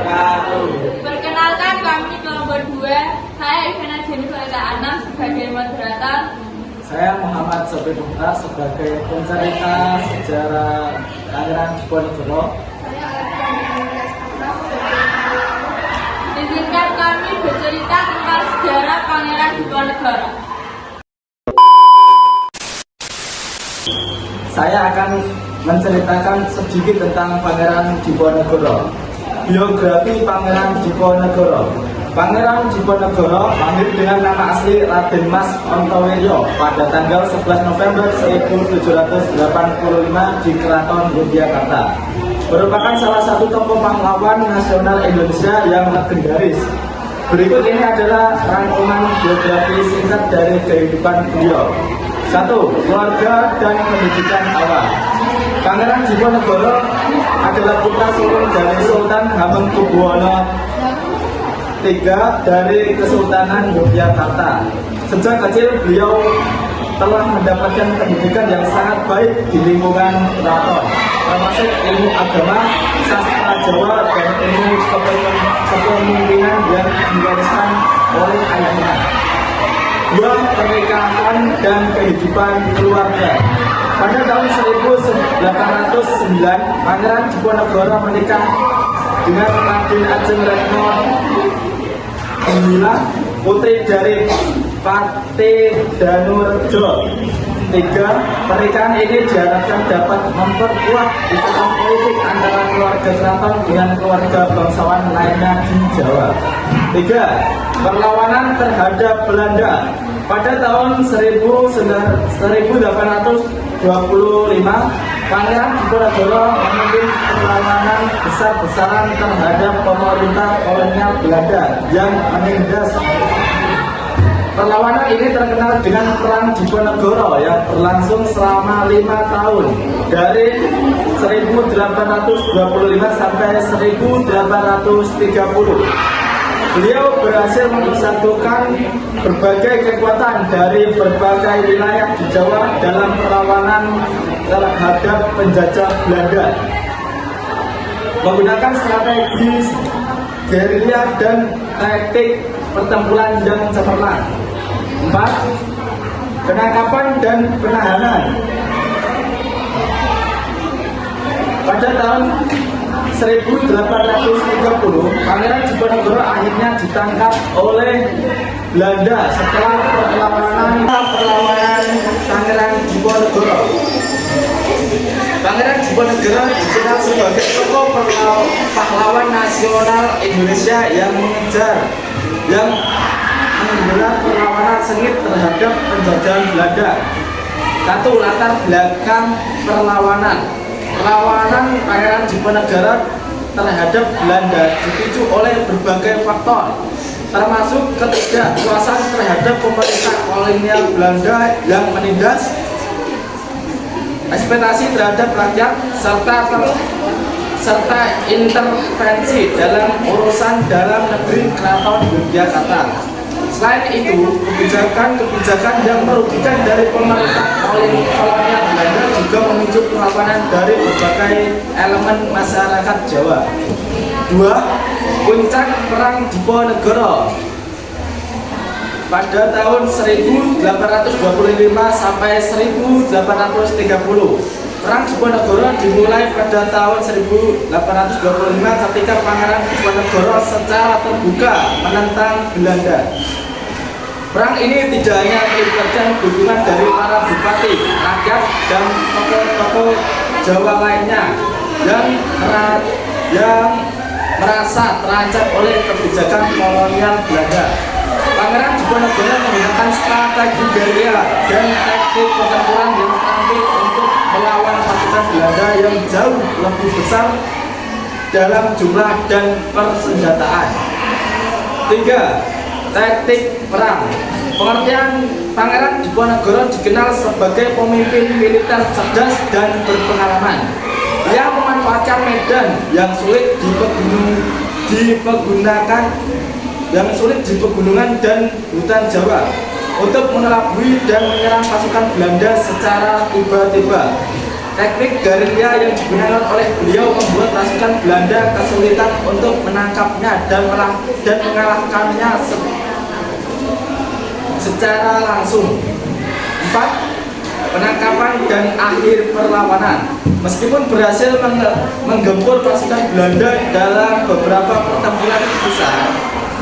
wabarakatuh. Perkenalkan kami kelompok 2. Saya Ivana Jennifer Anam sebagai moderator. Saya Muhammad Sobri Mukhtar sebagai pencerita sejarah Pangeran Diponegoro. Izinkan kami bercerita tentang sejarah Pangeran Diponegoro. Saya akan menceritakan sedikit tentang Pangeran Diponegoro. Biografi Pangeran Diponegoro. Pangeran Diponegoro lahir dengan nama asli Raden Mas Ontowiryo pada tanggal 11 November 1785 di Keraton Yogyakarta. Merupakan salah satu tokoh pahlawan nasional Indonesia yang legendaris. Berikut ini adalah rangkuman biografi singkat dari kehidupan beliau. 1. Keluarga dan pendidikan awal. Pangeran Diponegoro adalah putra sulung dari Sultan Hamengkubuwono III dari Kesultanan Yogyakarta. Sejak kecil beliau telah mendapatkan pendidikan yang sangat baik di lingkungan keraton, termasuk ilmu agama, sastra Jawa, dan ilmu kepemimpinan yang diwariskan oleh ayahnya. 2. Pernikahan dan kehidupan keluarga. Pada tahun 1809, Pangeran Diponegoro menikah dengan Raden Ajeng Retno Gemilang, putri dari Pati Danurjo. 3. Pernikahan ini diharapkan dapat memperkuat ikatan politik antara keluarga keraton dengan keluarga bangsawan lainnya di Jawa. 3. Perlawanan terhadap Belanda. Pada tahun 1825, Pangeran Diponegoro memimpin perlawanan besar-besaran terhadap pemerintah kolonial Belanda yang menindas. Perlawanan ini terkenal dengan Perang Diponegoro yang berlangsung selama 5 tahun dari 1825 sampai 1830. Beliau berhasil mempersatukan berbagai kekuatan dari berbagai wilayah di Jawa dalam perlawanan terhadap penjajah Belanda. Menggunakan strategi gerilya dan taktik pertempuran yang cemerlang. 4. Penangkapan dan penahanan. Pada tahun 1830, Pangeran Diponegoro akhirnya ditangkap oleh Belanda setelah perlawanan Pangeran Diponegoro. Pangeran Diponegoro dikenal sebagai tokoh pahlawan nasional Indonesia yang menggelar perlawanan sengit terhadap penjajahan Belanda. 1. Latar belakang perlawanan. Perlawanan Pangeran Diponegoro terhadap Belanda dipicu oleh berbagai faktor, termasuk ketidakpuasan terhadap pemerintah kolonial Belanda yang menindas ekspektasi terhadap rakyat serta intervensi dalam urusan dalam negeri Keraton Yogyakarta. Selain itu, kebijakan yang merugikan dari pemerintah kolonial Belanda juga memicu perlawanan dari berbagai elemen masyarakat Jawa. 2. Puncak Perang Diponegoro. Pada tahun 1825 sampai 1830, Perang Diponegoro dimulai pada tahun 1825 ketika Pangeran Diponegoro secara terbuka menentang Belanda. Perang ini tidak hanya melibatkan dukungan dari para bupati, rakyat, dan tokoh-tokoh Jawa lainnya yang merasa terancam oleh kebijakan kolonial Belanda. Pangeran Diponegoro menggunakan strategi gerilya dan taktik pertempuran yang tampil untuk melawan pasukan Belanda yang jauh lebih besar dalam jumlah dan persenjataan. 3. Taktik perang. Pengertian Pangeran Diponegoro dikenal sebagai pemimpin militer cerdas dan berpengalaman. Ia memanfaatkan medan yang sulit di pegunungan dan hutan Jawa untuk mengelabui dan menyerang pasukan Belanda secara tiba-tiba. Teknik gerilya yang digunakan oleh beliau membuat pasukan Belanda kesulitan untuk menangkapnya dan mengalahkannya secara langsung. 4. Penangkapan dan akhir perlawanan. Meskipun berhasil menggempur pasukan Belanda dalam beberapa pertempuran besar,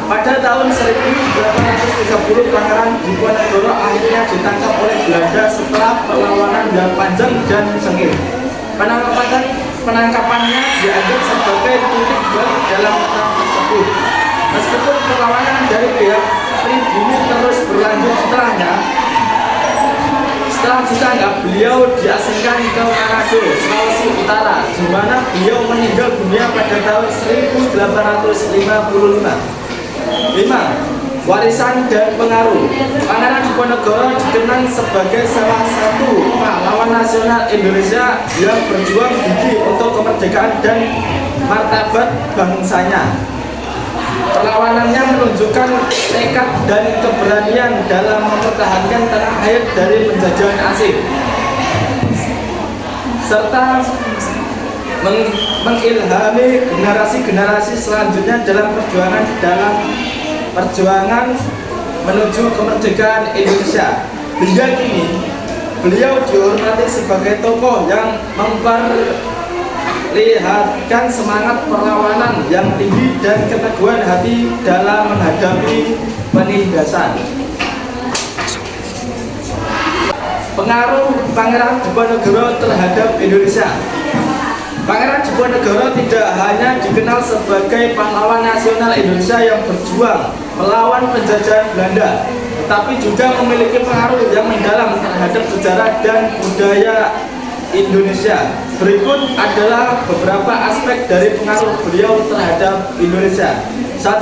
pada tahun 1830 Pangeran Diponegoro akhirnya ditangkap oleh Belanda setelah perlawanan yang panjang dan sengit. Penangkapannya dianggap sebagai titik balik dalam perang tersebut. Meskipun perlawanan dari pihak pribumi terus berlanjut setelah ditangkap, beliau diasingkan ke Manado, Sulawesi Utara, di mana beliau meninggal dunia pada tahun 1855. 5. Warisan dan pengaruh. Pangeran Diponegoro dikenang sebagai salah satu pahlawan nasional Indonesia yang berjuang gigih untuk kemerdekaan dan martabat bangsanya. Perlawanannya menunjukkan tekad dan keberanian dalam mempertahankan tanah air dari penjajahan asing, serta mengilhami generasi-generasi selanjutnya dalam perjuangan menuju kemerdekaan Indonesia. Hingga kini, beliau dihormati sebagai tokoh yang memperlihatkan semangat perlawanan yang tinggi dan keteguhan hati dalam menghadapi penindasan. Pengaruh Pangeran Diponegoro terhadap Indonesia. Pangeran Diponegoro tidak hanya dikenal sebagai pahlawan nasional Indonesia yang berjuang melawan penjajahan Belanda, tetapi juga memiliki pengaruh yang mendalam terhadap sejarah dan budaya Indonesia. Berikut adalah beberapa aspek dari pengaruh beliau terhadap Indonesia. 1.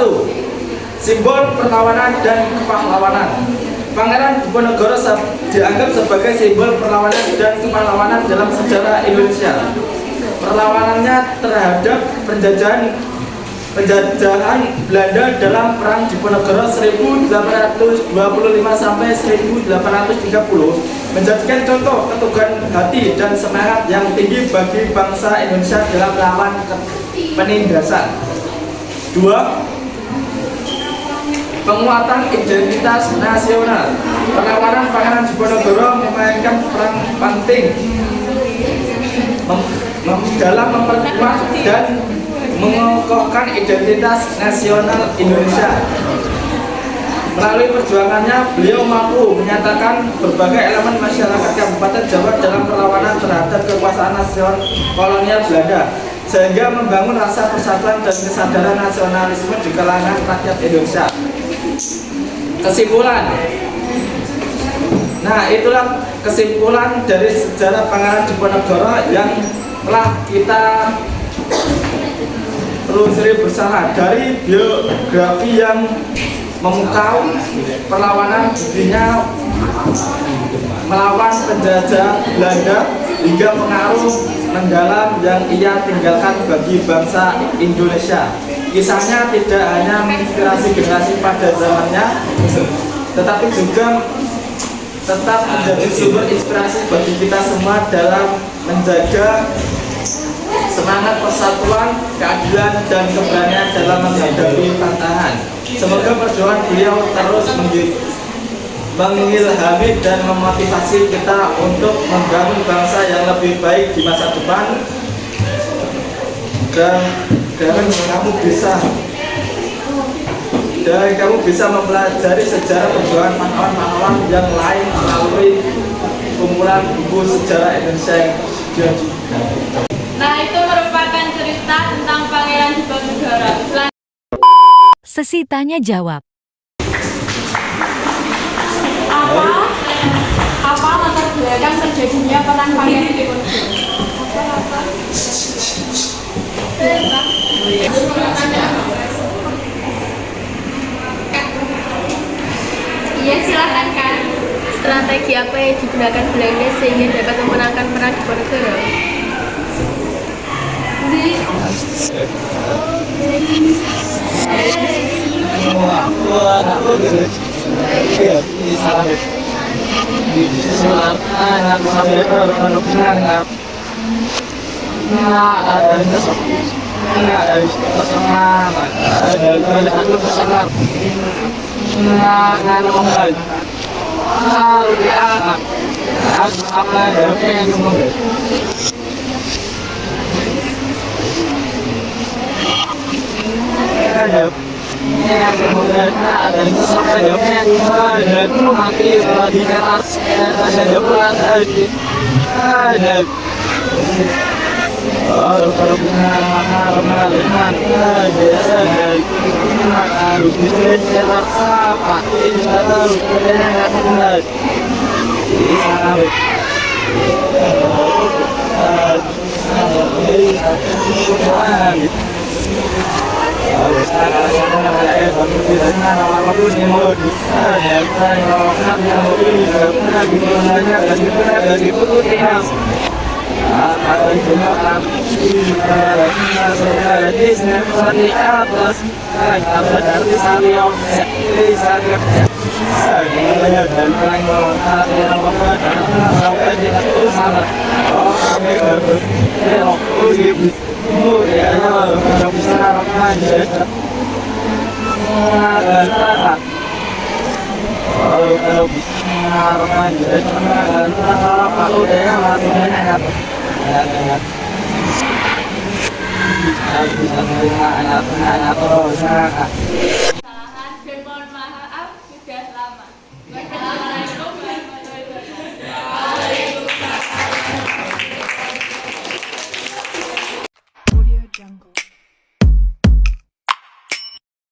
Simbol perlawanan dan kepahlawanan. Pangeran Diponegoro dianggap sebagai simbol perlawanan dan kepahlawanan dalam sejarah Indonesia. Perlawanannya terhadap penjajahan Belanda dalam Perang Diponegoro 1825 sampai 1830 menjadikan contoh keteguhan hati dan semangat yang tinggi bagi bangsa Indonesia dalam melawan penindasan. 2. Penguatan identitas nasional. Perlawanan Pangeran Diponegoro memainkan peran penting dalam memperkuat dan mengokohkan identitas nasional Indonesia. Melalui perjuangannya, beliau mampu menyatakan berbagai elemen masyarakat Kabupaten Jawa dalam perlawanan terhadap kekuasaan nasional kolonial Belanda, sehingga membangun rasa persatuan dan kesadaran nasionalisme di kalangan rakyat Indonesia. Kesimpulan. Nah, itulah kesimpulan dari sejarah Pangeran Diponegoro yang telah kita telusuri bersama dari biografi yang memukau perlawanan dirinya melawan penjajah Belanda hingga pengaruh mendalam yang ia tinggalkan bagi bangsa Indonesia. Kisahnya tidak hanya menginspirasi generasi pada zamannya, tetapi juga tetap menjadi sumber inspirasi bagi kita semua dalam menjaga semangat persatuan, keadilan, dan keberanian dalam menghadapi tantangan. Semoga perjuangan beliau terus mengilhami dan memotivasi kita untuk membangun bangsa yang lebih baik di masa depan, dan kamu bisa mempelajari sejarah perjuangan pahlawan-pahlawan yang lain melalui kumpulan buku sejarah Indonesia yang diajukan. Nah, itu merupakan cerita tentang Pangeran Diponegoro. Sesi tanya jawab. Apa latar belakang terjadinya perang Pangeran Diponegoro? Iya, silakan Kak. Strategi apa yang digunakan Belanda sehingga dapat memenangkan perang Diponegoro? Kesalahan dan mohon maaf sudah lama. Wassalamualaikum warahmatullahi wabarakatuh. Audio Jungle.